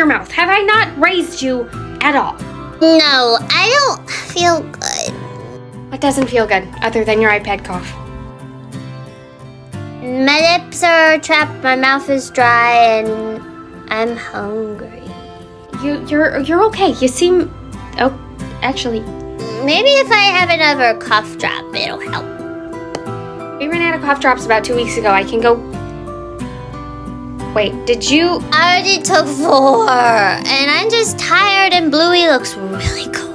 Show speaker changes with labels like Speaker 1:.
Speaker 1: your mouth? Have I not raised you at all?
Speaker 2: No, I don't feel good.
Speaker 1: What doesn't feel good, other than your iPad cough?
Speaker 2: My lips are chapped, my mouth is dry, and I'm hungry.
Speaker 1: You're okay. You seem... Oh, actually,
Speaker 2: Maybe if I have another cough drop, it'll help.
Speaker 1: we ran out of cough drops about 2 weeks ago. I can go... Wait, did you...
Speaker 2: I already took 4, and I'm just tired, and Bluey looks really cool.